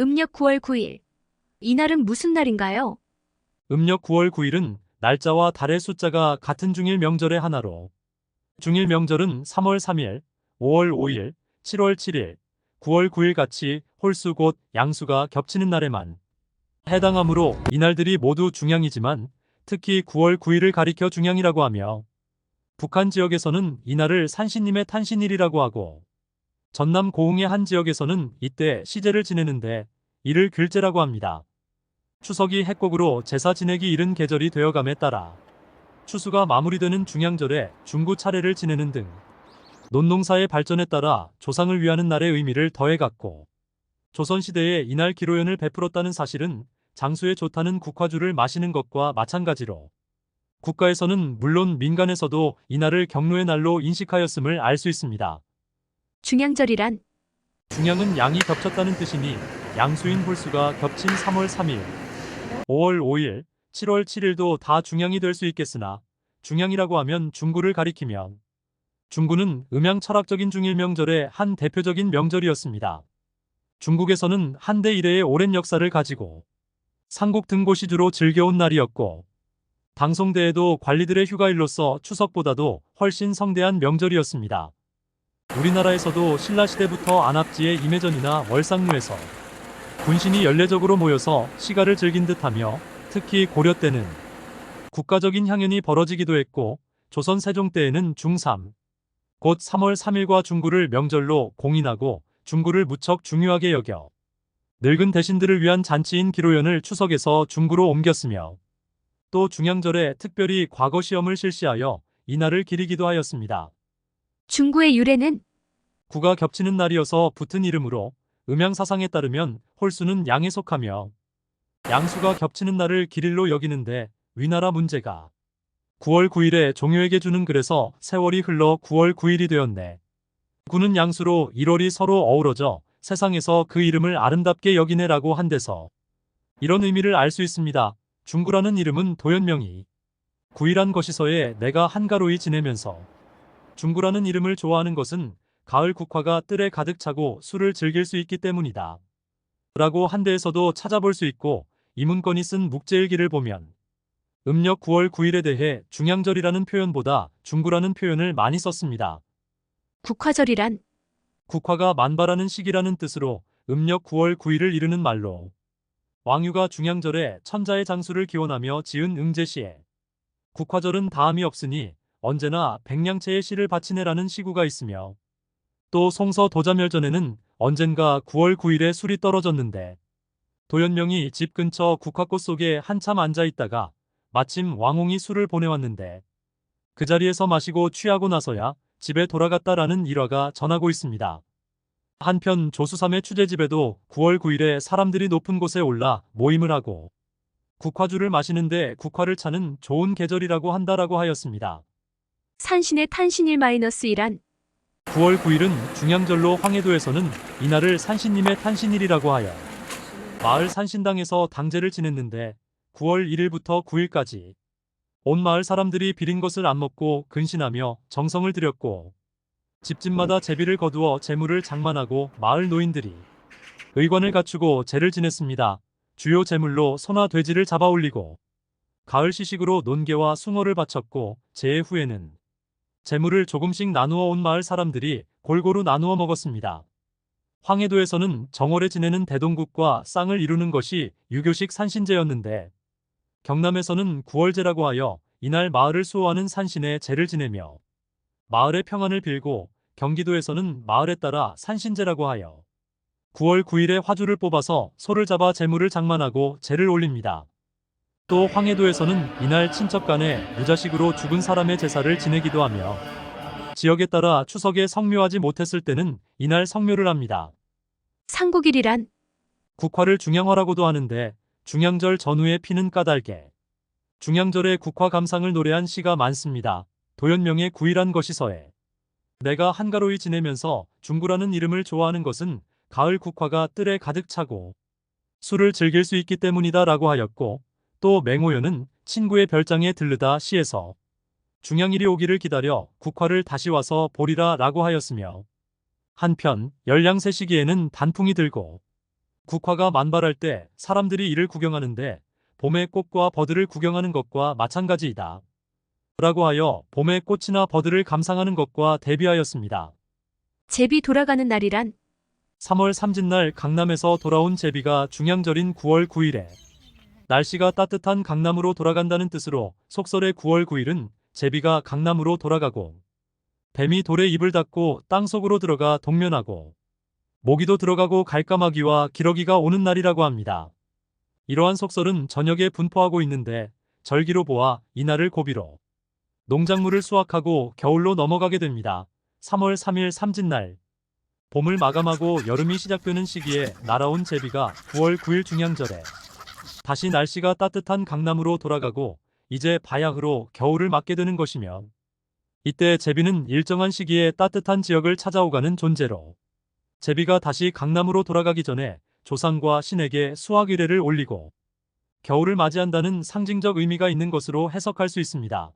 음력 9월 9일. 이날은 무슨 날인가요? 음력 9월 9일은 날짜와 달의 숫자가 같은 중일 명절의 하나로 중일 명절은 3월 3일, 5월 5일, 7월 7일, 9월 9일 같이 홀수 곧 양수가 겹치는 날에만 해당하므로 이날들이 모두 중양이지만 특히 9월 9일을 가리켜 중양이라고 하며 북한 지역에서는 이날을 산신님의 탄신일이라고 하고 전남 고흥의 한 지역에서는 이때 시제를 지내는데 이를 글제라고 합니다. 추석이 해곡으로 제사 지내기 이른 계절이 되어감에 따라 추수가 마무리되는 중양절에 중구 차례를 지내는 등 논농사의 발전에 따라 조상을 위하는 날의 의미를 더해갔고 조선시대에 이날 기로연을 베풀었다는 사실은 장수에 좋다는 국화주를 마시는 것과 마찬가지로 국가에서는 물론 민간에서도 이날을 경로의 날로 인식하였음을 알 수 있습니다. 중양절이란 중양은 양이 겹쳤다는 뜻이니 양수인 홀수가 겹친 3월 3일, 5월 5일, 7월 7일도 다 중양이 될 수 있겠으나 중양이라고 하면 중구를 가리키며 중구는 음양 철학적인 중일명절의 한 대표적인 명절이었습니다. 중국에서는 한대 이래의 오랜 역사를 가지고 삼국 등고시 주로 즐겨온 날이었고 방송대에도 관리들의 휴가일로서 추석보다도 훨씬 성대한 명절이었습니다. 우리나라에서도 신라시대부터 안압지의 임해전이나 월상루에서 군신이 연례적으로 모여서 시가를 즐긴 듯하며 특히 고려 때는 국가적인 향연이 벌어지기도 했고 조선 세종 때에는 중3, 곧 3월 3일과 중구를 명절로 공인하고 중구를 무척 중요하게 여겨 늙은 대신들을 위한 잔치인 기로연을 추석에서 중구로 옮겼으며 또 중양절에 특별히 과거 시험을 실시하여 이날을 기리기도 하였습니다. 중구의 유래는 구가 겹치는 날이어서 붙은 이름으로 음양사상에 따르면 홀수는 양에 속하며 양수가 겹치는 날을 기릴로 여기는데 위나라 문제가 9월 9일에 종효에게 주는 글에서 세월이 흘러 9월 9일이 되었네. 구는 양수로 1월이 서로 어우러져 세상에서 그 이름을 아름답게 여기네라고 한 데서 이런 의미를 알 수 있습니다. 중구라는 이름은 도연명이 9일한 것이서에 내가 한가로이 지내면서 중구라는 이름을 좋아하는 것은 가을 국화가 뜰에 가득 차고 술을 즐길 수 있기 때문이다. 라고 한 데에서도 찾아볼 수 있고 이문건이 쓴 묵제일기를 보면 음력 9월 9일에 대해 중양절이라는 표현보다 중구라는 표현을 많이 썼습니다. 국화절이란 국화가 만발하는 시기라는 뜻으로 음력 9월 9일을 이르는 말로 왕유가 중양절에 천자의 장수를 기원하며 지은 응제시에 국화절은 다음이 없으니 언제나 백냥체의 씨를 바치네라는 시구가 있으며 또 송서 도자멸전에는 언젠가 9월 9일에 술이 떨어졌는데 도연명이 집 근처 국화꽃 속에 한참 앉아 있다가 마침 왕홍이 술을 보내왔는데 그 자리에서 마시고 취하고 나서야 집에 돌아갔다라는 일화가 전하고 있습니다. 한편 조수삼의 추제집에도 9월 9일에 사람들이 높은 곳에 올라 모임을 하고 국화주를 마시는데 국화를 차는 좋은 계절이라고 한다라고 하였습니다. 산신의 탄신일-1란 9월 9일은 중양절로 황해도에서는 이날을 산신님의 탄신일이라고 하여 마을 산신당에서 당제를 지냈는데 9월 1일부터 9일까지 온 마을 사람들이 비린 것을 안 먹고 근신하며 정성을 들였고 집집마다 제비를 거두어 제물을 장만하고 마을 노인들이 의관을 갖추고 제를 지냈습니다. 주요 제물로 소나 돼지를 잡아 올리고 가을 시식으로 논개와 숭어를 바쳤고 제의 후에는 제물을 조금씩 나누어 온 마을 사람들이 골고루 나누어 먹었습니다. 황해도에서는 정월에 지내는 대동국과 쌍을 이루는 것이 유교식 산신제였는데 경남에서는 구월제라고 하여 이날 마을을 수호하는 산신에 제를 지내며 마을의 평안을 빌고 경기도에서는 마을에 따라 산신제라고 하여 9월 9일에 화주를 뽑아서 소를 잡아 제물을 장만하고 제를 올립니다. 또 황해도에서는 이날 친척 간에 무자식으로 죽은 사람의 제사를 지내기도 하며 지역에 따라 추석에 성묘하지 못했을 때는 이날 성묘를 합니다. 상국일이란 국화를 중양화라고도 하는데 중양절 전후에 피는 까닭에 중양절에 국화 감상을 노래한 시가 많습니다. 도연명의 9일한 것이서에 내가 한가로이 지내면서 중구라는 이름을 좋아하는 것은 가을 국화가 뜰에 가득 차고 술을 즐길 수 있기 때문이다 라고 하였고 또 맹호연은 친구의 별장에 들르다 시에서 중양일이 오기를 기다려 국화를 다시 와서 보리라 라고 하였으며 한편 열량새 시기에는 단풍이 들고 국화가 만발할 때 사람들이 이를 구경하는데 봄의 꽃과 버드를 구경하는 것과 마찬가지이다. 라고 하여 봄의 꽃이나 버드를 감상하는 것과 대비하였습니다. 제비 돌아가는 날이란 3월 삼진날 강남에서 돌아온 제비가 중양절인 9월 9일에 날씨가 따뜻한 강남으로 돌아간다는 뜻으로 속설의 9월 9일은 제비가 강남으로 돌아가고 뱀이 돌에 입을 닫고 땅속으로 들어가 동면하고 모기도 들어가고 갈까마귀와 기러기가 오는 날이라고 합니다. 이러한 속설은 저녁에 분포하고 있는데 절기로 보아 이날을 고비로 농작물을 수확하고 겨울로 넘어가게 됩니다. 3월 3일 삼진날 봄을 마감하고 여름이 시작되는 시기에 날아온 제비가 9월 9일 중양절에 다시 날씨가 따뜻한 강남으로 돌아가고 이제 바야흐로 겨울을 맞게 되는 것이며 이때 제비는 일정한 시기에 따뜻한 지역을 찾아오가는 존재로 제비가 다시 강남으로 돌아가기 전에 조상과 신에게 수확 의뢰를 올리고 겨울을 맞이한다는 상징적 의미가 있는 것으로 해석할 수 있습니다.